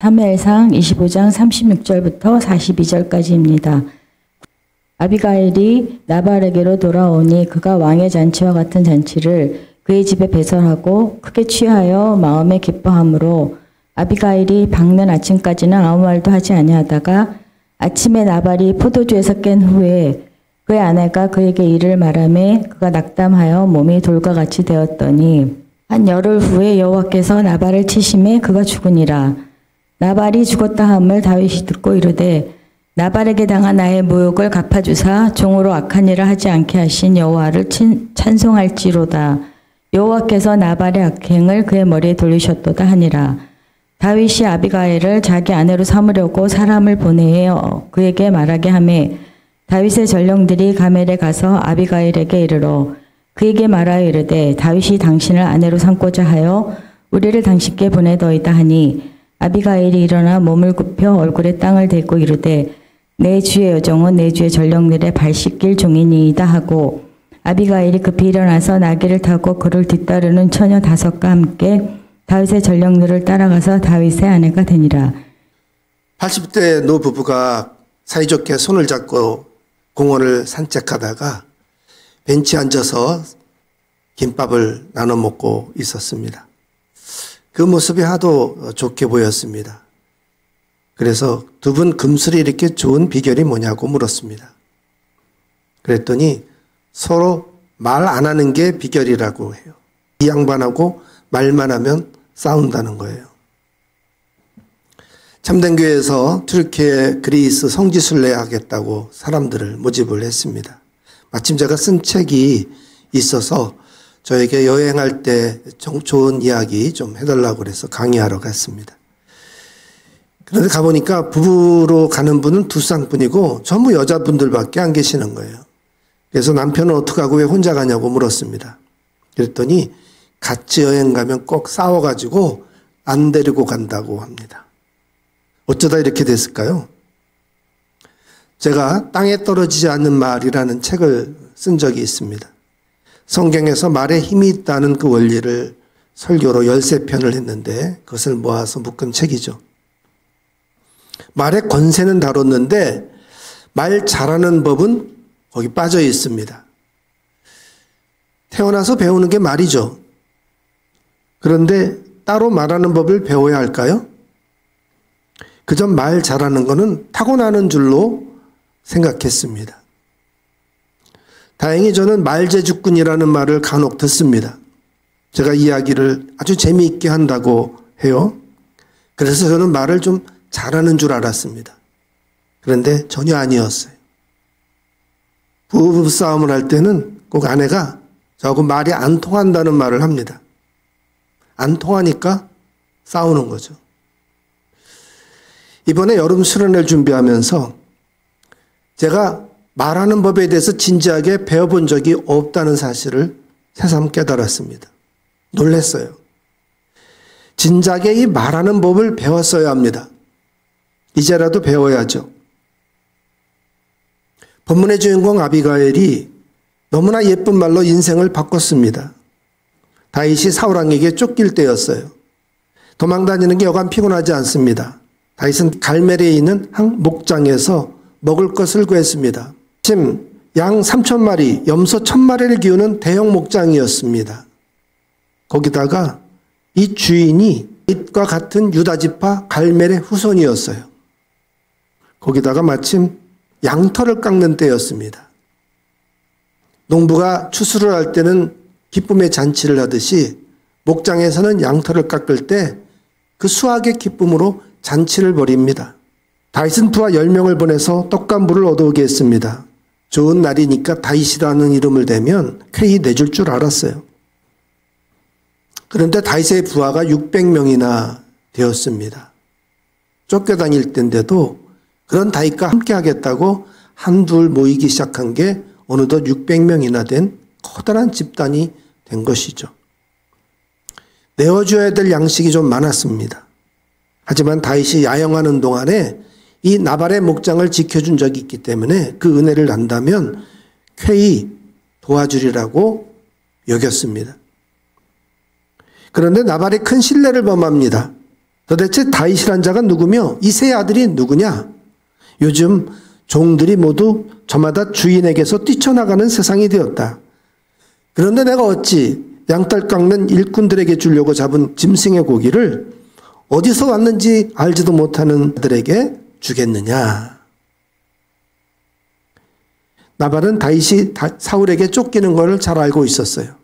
사무엘상 25장 36절부터 42절까지입니다. 아비가일이 나발에게로 돌아오니 그가 왕의 잔치와 같은 잔치를 그의 집에 배설하고 크게 취하여 마음에 기뻐함으로 아비가일이 밝는 아침까지는 아무 말도 하지 아니하다가 아침에 나발이 포도주에서 깬 후에 그의 아내가 그에게 이를 말하매 그가 낙담하여 몸이 돌과 같이 되었더니 한 열흘 후에 여호와께서 나발을 치심에 그가 죽으니라. 나발이 죽었다 함을 다윗이 듣고 이르되 나발에게 당한 나의 모욕을 갚아주사 종으로 악한 일을 하지 않게 하신 여호와를 찬송할지로다. 여호와께서 나발의 악행을 그의 머리에 돌리셨도다 하니라. 다윗이 아비가일을 자기 아내로 삼으려고 사람을 보내어 그에게 말하게 하매 다윗의 전령들이 가멜에 가서 아비가일에게 이르러 그에게 말하여 이르되 다윗이 당신을 아내로 삼고자 하여 우리를 당신께 보내더이다 하니 아비가일이 일어나 몸을 굽혀 얼굴에 땅을 대고 이르되 내 주의 여종은 내 주의 전령들의 발 씻길 종이니이다 하고 아비가일이 급히 일어나서 나귀를 타고 그를 뒤따르는 처녀 5과 함께 다윗의 전령들을 따라가서 다윗의 아내가 되니라. 80대 노 부부가 사이좋게 손을 잡고 공원을 산책하다가 벤치에 앉아서 김밥을 나눠 먹고 있었습니다. 그 모습이 하도 좋게 보였습니다. 그래서 두 분 금슬이 이렇게 좋은 비결이 뭐냐고 물었습니다. 그랬더니 서로 말 안 하는 게 비결이라고 해요. 이 양반하고 말만 하면 싸운다는 거예요. 참된 교회에서 튀르키예 그리스 성지순례 하겠다고 사람들을 모집을 했습니다. 마침 제가 쓴 책이 있어서 저에게 여행할 때 좋은 이야기 좀 해달라고 그래서 강의하러 갔습니다. 그런데 가보니까 부부로 가는 분은 2쌍뿐이고 전부 여자분들밖에 안 계시는 거예요. 그래서 남편은 어떡하고 왜 혼자 가냐고 물었습니다. 그랬더니 같이 여행 가면 꼭 싸워가지고 안 데리고 간다고 합니다. 어쩌다 이렇게 됐을까요? 제가 땅에 떨어지지 않는 말이라는 책을 쓴 적이 있습니다. 성경에서 말에 힘이 있다는 그 원리를 설교로 13편을 했는데 그것을 모아서 묶은 책이죠. 말의 권세는 다뤘는데 말 잘하는 법은 거기 빠져 있습니다. 태어나서 배우는 게 말이죠. 그런데 따로 말하는 법을 배워야 할까요? 그저 말 잘하는 거는 타고나는 줄로 생각했습니다. 다행히 저는 말재주꾼이라는 말을 간혹 듣습니다. 제가 이야기를 아주 재미있게 한다고 해요. 그래서 저는 말을 좀 잘하는 줄 알았습니다. 그런데 전혀 아니었어요. 부부싸움을 할 때는 꼭 아내가 저하고 말이 안 통한다는 말을 합니다. 안 통하니까 싸우는 거죠. 이번에 여름 수련회를 준비하면서 제가 말하는 법에 대해서 진지하게 배워본 적이 없다는 사실을 새삼 깨달았습니다. 놀랐어요. 진작에 이 말하는 법을 배웠어야 합니다. 이제라도 배워야죠. 본문의 주인공 아비가일이 너무나 예쁜 말로 인생을 바꿨습니다. 다윗이 사울왕에게 쫓길 때였어요. 도망다니는 게 여간 피곤하지 않습니다. 다윗은 갈멜에 있는 한 목장에서 먹을 것을 구했습니다. 침, 양 3,000마리, 염소 1,000마리를 키우는 대형 목장이었습니다. 거기다가 이 주인이 다윗과 같은 유다지파 갈멜의 후손이었어요. 거기다가 마침 양털을 깎는 때였습니다. 농부가 추수를 할 때는 기쁨의 잔치를 하듯이 목장에서는 양털을 깎을 때 그 수확의 기쁨으로 잔치를 벌입니다. 다윗은 부하 10명을 보내서 떡과 물을 얻어오게 했습니다. 좋은 날이니까 다윗이라는 이름을 대면 쾌히 내줄 줄 알았어요. 그런데 다윗의 부하가 600명이나 되었습니다. 쫓겨다닐 때인데도 그런 다윗과 함께 하겠다고 한둘 모이기 시작한 게 어느덧 600명이나 된 커다란 집단이 된 것이죠. 내어줘야 될 양식이 좀 많았습니다. 하지만 다윗이 야영하는 동안에 이 나발의 목장을 지켜준 적이 있기 때문에 그 은혜를 안다면 쾌히 도와주리라고 여겼습니다. 그런데 나발이 큰 신뢰를 범합니다. 도대체 다윗이란 자가 누구며 이 세 아들이 누구냐? 요즘 종들이 모두 저마다 주인에게서 뛰쳐나가는 세상이 되었다. 그런데 내가 어찌 양딸 깎는 일꾼들에게 주려고 잡은 짐승의 고기를 어디서 왔는지 알지도 못하는 아들에게 주겠느냐? 나발은 다윗이 사울에게 쫓기는 것을 잘 알고 있었어요.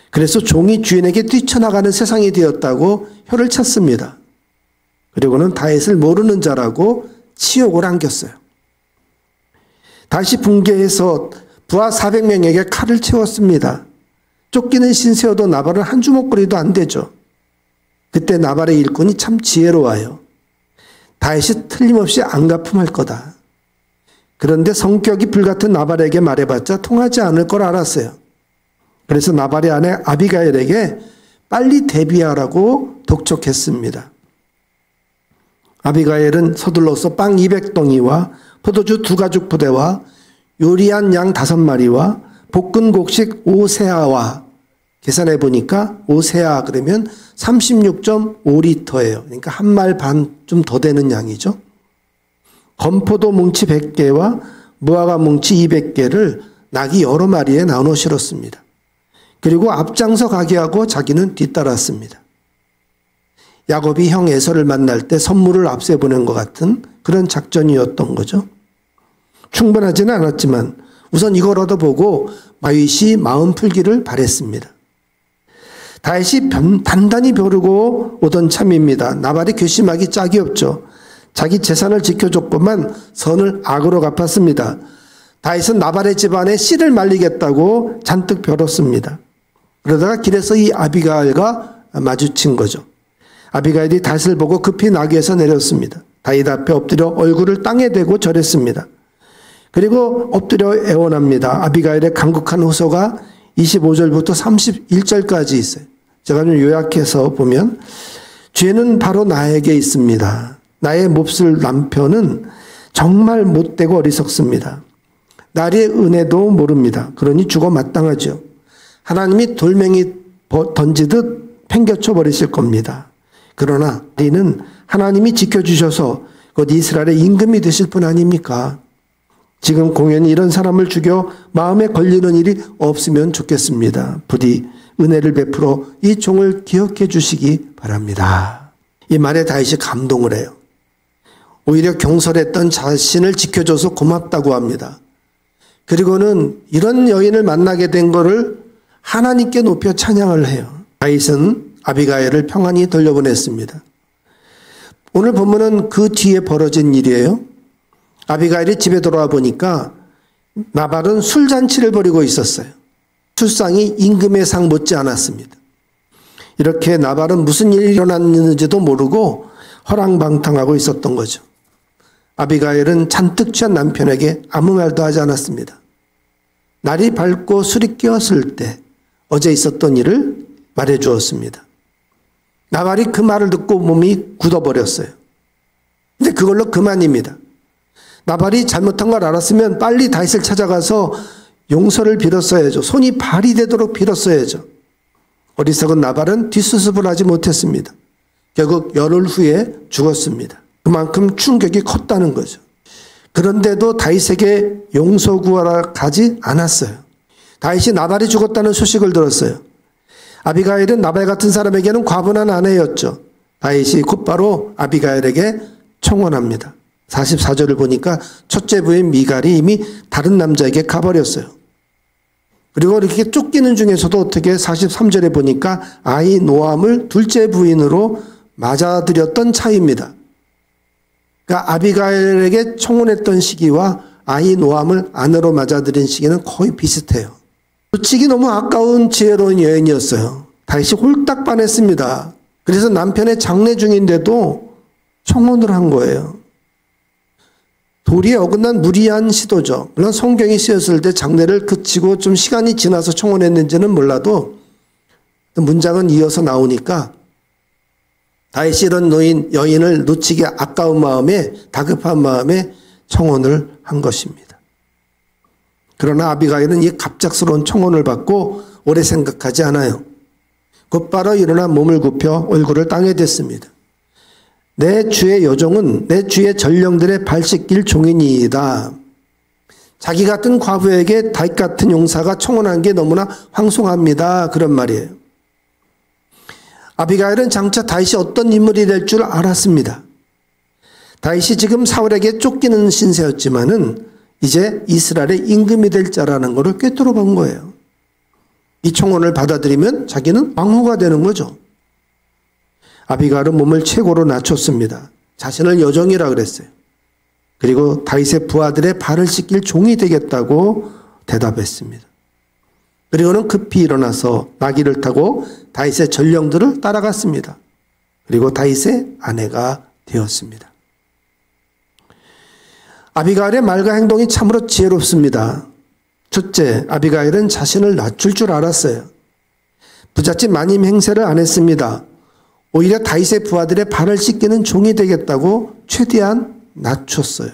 그래서 종이 주인에게 뛰쳐나가는 세상이 되었다고 혀를 찼습니다. 그리고는 다윗을 모르는 자라고 치욕을 안겼어요. 다시 붕괴해서 부하 400명에게 칼을 채웠습니다. 쫓기는 신세여도 나발은 한 주먹거리도 안 되죠. 그때 나발의 일꾼이 참 지혜로워요. 다윗이 틀림없이 안갚음할 거다. 그런데 성격이 불같은 나발에게 말해봤자 통하지 않을 걸 알았어요. 그래서 나발의 아내 아비가일에게 빨리 대비하라고 독촉했습니다. 아비가일은 서둘러서 빵 200덩이와 포도주 2가죽 부대와 요리한 양 5마리와 볶은 곡식 5세아와 계산해 보니까 5세아 그러면 36.5리터예요. 그러니까 한 말 반 좀 더 되는 양이죠. 건포도 뭉치 100개와 무화과 뭉치 200개를 낙이 여러 마리에 나눠 실었습니다. 그리고 앞장서 가게 하고 자기는 뒤따랐습니다. 야곱이 형 에서를 만날 때 선물을 앞세 보낸 것 같은 그런 작전이었던 거죠. 충분하지는 않았지만 우선 이거라도 보고 다윗이 마음 풀기를 바랬습니다. 다윗이 단단히 벼르고 오던 참입니다. 나발이 괘씸하기 짝이 없죠. 자기 재산을 지켜줬건만 선을 악으로 갚았습니다. 다윗은 나발의 집안에 씨를 말리겠다고 잔뜩 벼렀습니다. 그러다가 길에서 이 아비가일과 마주친 거죠. 아비가일이 다윗을 보고 급히 나귀에서 내렸습니다. 다윗 앞에 엎드려 얼굴을 땅에 대고 절했습니다. 그리고 엎드려 애원합니다. 아비가일의 간곡한 호소가 25절부터 31절까지 있어요. 제가 좀 요약해서 보면 죄는 바로 나에게 있습니다. 나의 몹쓸 남편은 정말 못되고 어리석습니다. 나의 은혜도 모릅니다. 그러니 죽어 마땅하죠. 하나님이 돌멩이 던지듯 팽겨쳐 버리실 겁니다. 그러나 우리는 하나님이 지켜주셔서 곧 이스라엘의 임금이 되실 분 아닙니까? 지금 공연히 이런 사람을 죽여 마음에 걸리는 일이 없으면 좋겠습니다. 부디 은혜를 베풀어 이 종을 기억해 주시기 바랍니다. 이 말에 다윗이 감동을 해요. 오히려 경솔했던 자신을 지켜줘서 고맙다고 합니다. 그리고는 이런 여인을 만나게 된 거를 하나님께 높여 찬양을 해요. 다윗은 아비가일을 평안히 돌려보냈습니다. 오늘 본문은 그 뒤에 벌어진 일이에요. 아비가일이 집에 돌아와 보니까 나발은 술잔치를 벌이고 있었어요. 술상이 임금의 상 못지 않았습니다. 이렇게 나발은 무슨 일이 일어났는지도 모르고 허랑방탕하고 있었던 거죠. 아비가일은 잔뜩 취한 남편에게 아무 말도 하지 않았습니다. 날이 밝고 술이 깨었을 때 어제 있었던 일을 말해 주었습니다. 나발이 그 말을 듣고 몸이 굳어버렸어요. 근데 그걸로 그만입니다. 나발이 잘못한 걸 알았으면 빨리 다윗을 찾아가서 용서를 빌었어야죠. 손이 발이 되도록 빌었어야죠. 어리석은 나발은 뒷수습을 하지 못했습니다. 결국 열흘 후에 죽었습니다. 그만큼 충격이 컸다는 거죠. 그런데도 다윗에게 용서 구하러 가지 않았어요. 다윗이 나발이 죽었다는 소식을 들었어요. 아비가일은 나발 같은 사람에게는 과분한 아내였죠. 다윗이 곧바로 아비가일에게 청혼합니다. 44절을 보니까 첫째 부인 미갈이 이미 다른 남자에게 가버렸어요. 그리고 이렇게 쫓기는 중에서도 어떻게 43절에 보니까 아히노암을 둘째 부인으로 맞아들였던 차이입니다. 그러니까 아비가일에게 청혼했던 시기와 아히노암을 아내로 맞아들인 시기는 거의 비슷해요. 놓치기 너무 아까운 지혜로운 여인이었어요. 다윗이 홀딱 반했습니다. 그래서 남편의 장례 중인데도 청혼을 한 거예요. 도리에 어긋난 무리한 시도죠. 물론 성경이 쓰였을 때 장례를 그치고 좀 시간이 지나서 청혼했는지는 몰라도 문장은 이어서 나오니까 다윗이 이런 여인을 놓치기 아까운 마음에 다급한 마음에 청혼을 한 것입니다. 그러나 아비가일은 이 갑작스러운 청혼을 받고 오래 생각하지 않아요. 곧바로 일어나 몸을 굽혀 얼굴을 땅에 댔습니다. 내 주의 여종은 내 주의 전령들의 발 씻길 종이니이다. 자기 같은 과부에게 다윗 같은 용사가 청혼한 게 너무나 황송합니다. 그런 말이에요. 아비가일은 장차 다윗이 어떤 인물이 될 줄 알았습니다. 다윗이 지금 사울에게 쫓기는 신세였지만은 이제 이스라엘의 임금이 될 자라는 것을 꿰뚫어 본 거예요. 이 청혼을 받아들이면 자기는 왕후가 되는 거죠. 아비가일은 몸을 최고로 낮췄습니다. 자신을 여종이라 그랬어요. 그리고 다윗의 부하들의 발을 씻길 종이 되겠다고 대답했습니다. 그리고는 급히 일어나서 나귀를 타고 다윗의 전령들을 따라갔습니다. 그리고 다윗의 아내가 되었습니다. 아비가일의 말과 행동이 참으로 지혜롭습니다. 첫째, 아비가일은 자신을 낮출 줄 알았어요. 부잣집 마님 행세를 안 했습니다. 오히려 다윗의 부하들의 발을 씻기는 종이 되겠다고 최대한 낮췄어요.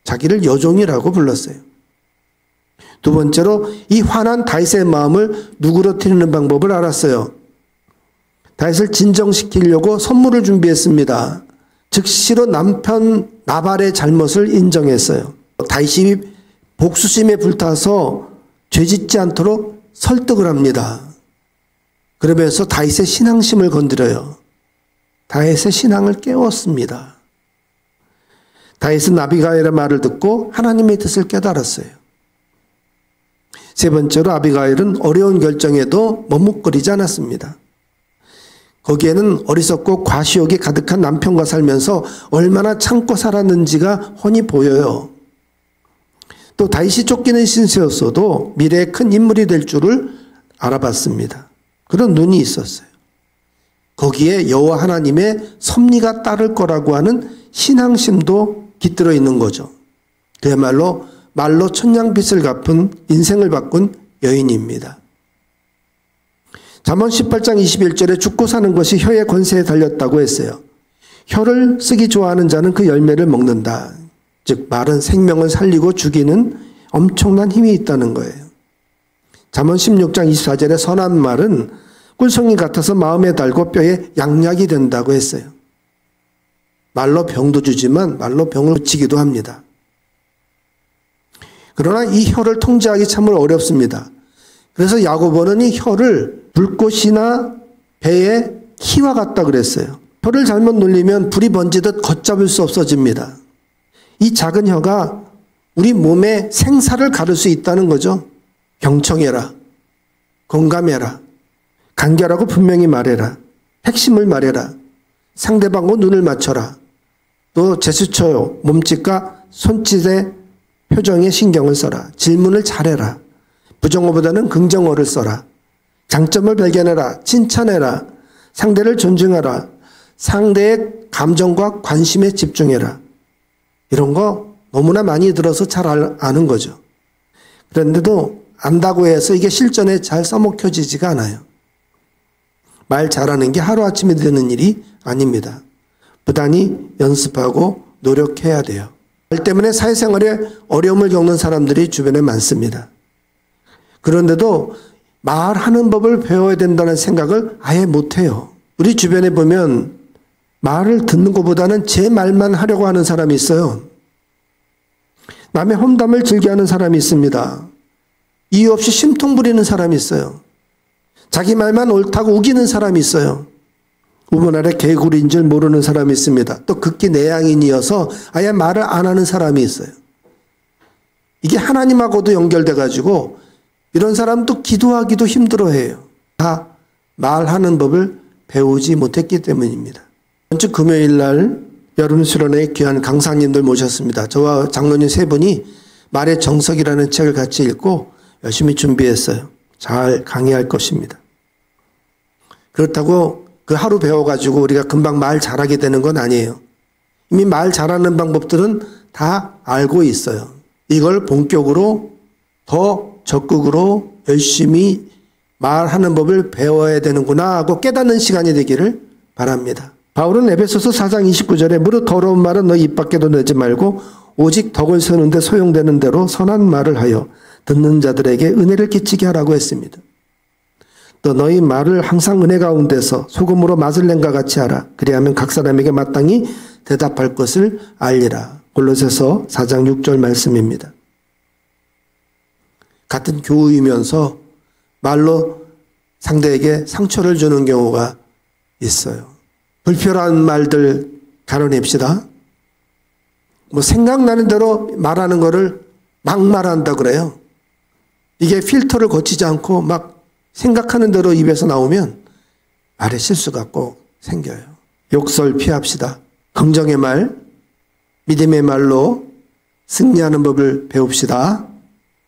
자기를 여종이라고 불렀어요. 두 번째로 이 화난 다윗의 마음을 누그러뜨리는 방법을 알았어요. 다윗을 진정시키려고 선물을 준비했습니다. 즉시로 남편 나발의 잘못을 인정했어요. 다윗이 복수심에 불타서 죄짓지 않도록 설득을 합니다. 그러면서 다윗의 신앙심을 건드려요. 다윗의 신앙을 깨웠습니다. 다윗은 아비가일의 말을 듣고 하나님의 뜻을 깨달았어요. 세 번째로 아비가일은 어려운 결정에도 머뭇거리지 않았습니다. 거기에는 어리석고 과시욕이 가득한 남편과 살면서 얼마나 참고 살았는지가 훤히 보여요. 또 다윗이 쫓기는 신세였어도 미래의 큰 인물이 될 줄을 알아봤습니다. 그런 눈이 있었어요. 거기에 여호와 하나님의 섭리가 따를 거라고 하는 신앙심도 깃들어 있는 거죠. 그야말로 말로 천냥빚을 갚은 인생을 바꾼 여인입니다. 잠언 18장 21절에 죽고 사는 것이 혀의 권세에 달렸다고 했어요. 혀를 쓰기 좋아하는 자는 그 열매를 먹는다. 즉 말은 생명을 살리고 죽이는 엄청난 힘이 있다는 거예요. 잠언 16장 24절에 선한 말은 꿀송이 같아서 마음에 달고 뼈에 양약이 된다고 했어요. 말로 병도 주지만 말로 병을 고치기도 합니다. 그러나 이 혀를 통제하기 참으로 어렵습니다. 그래서 야고보는 이 혀를 불꽃이나 배의 키와 같다 그랬어요. 혀를 잘못 눌리면 불이 번지듯 걷잡을 수 없어집니다. 이 작은 혀가 우리 몸의 생사를 가를 수 있다는 거죠. 경청해라. 공감해라. 간결하고 분명히 말해라. 핵심을 말해라. 상대방과 눈을 맞춰라. 또 제스처요, 몸짓과 손짓의 표정에 신경을 써라. 질문을 잘해라. 부정어보다는 긍정어를 써라. 장점을 발견해라. 칭찬해라. 상대를 존중하라. 상대의 감정과 관심에 집중해라. 이런 거 너무나 많이 들어서 잘 아는 거죠. 그런데도 안다고 해서 이게 실전에 잘 써먹혀지지가 않아요. 말 잘하는 게 하루아침에 되는 일이 아닙니다. 부단히 연습하고 노력해야 돼요. 말 때문에 사회생활에 어려움을 겪는 사람들이 주변에 많습니다. 그런데도 말하는 법을 배워야 된다는 생각을 아예 못해요. 우리 주변에 보면 말을 듣는 것보다는 제 말만 하려고 하는 사람이 있어요. 남의 험담을 즐겨하는 사람이 있습니다. 이유 없이 심통 부리는 사람이 있어요. 자기 말만 옳다고 우기는 사람이 있어요. 우물 아래 개구리인 줄 모르는 사람이 있습니다. 또 극기 내향인이어서 아예 말을 안 하는 사람이 있어요. 이게 하나님하고도 연결돼 가지고 이런 사람도 기도하기도 힘들어해요. 다 말하는 법을 배우지 못했기 때문입니다. 이번 주 금요일 날 여름 수련회 귀한 강사님들 모셨습니다. 저와 장로님 세 분이 말의 정석이라는 책을 같이 읽고 열심히 준비했어요. 잘 강의할 것입니다. 그렇다고 그 하루 배워가지고 우리가 금방 말 잘하게 되는 건 아니에요. 이미 말 잘하는 방법들은 다 알고 있어요. 이걸 본격으로 더 적극으로 열심히 말하는 법을 배워야 되는구나 하고 깨닫는 시간이 되기를 바랍니다. 바울은 에베소서 4장 29절에 무릇 더러운 말은 너희 입 밖에도 내지 말고 오직 덕을 세우는데 소용되는 대로 선한 말을 하여 듣는 자들에게 은혜를 끼치게 하라고 했습니다. 또 너희 말을 항상 은혜 가운데서 소금으로 맛을 낸과 같이 하라. 그리하면 각 사람에게 마땅히 대답할 것을 알리라. 골로새서 4장 6절 말씀입니다. 같은 교우이면서 말로 상대에게 상처를 주는 경우가 있어요. 불필요한 말들 가려냅시다. 뭐 생각나는 대로 말하는 거를 막 말한다 그래요. 이게 필터를 거치지 않고 막 생각하는 대로 입에서 나오면 말에 실수가 꼭 생겨요. 욕설 피합시다. 긍정의 말, 믿음의 말로 승리하는 법을 배웁시다.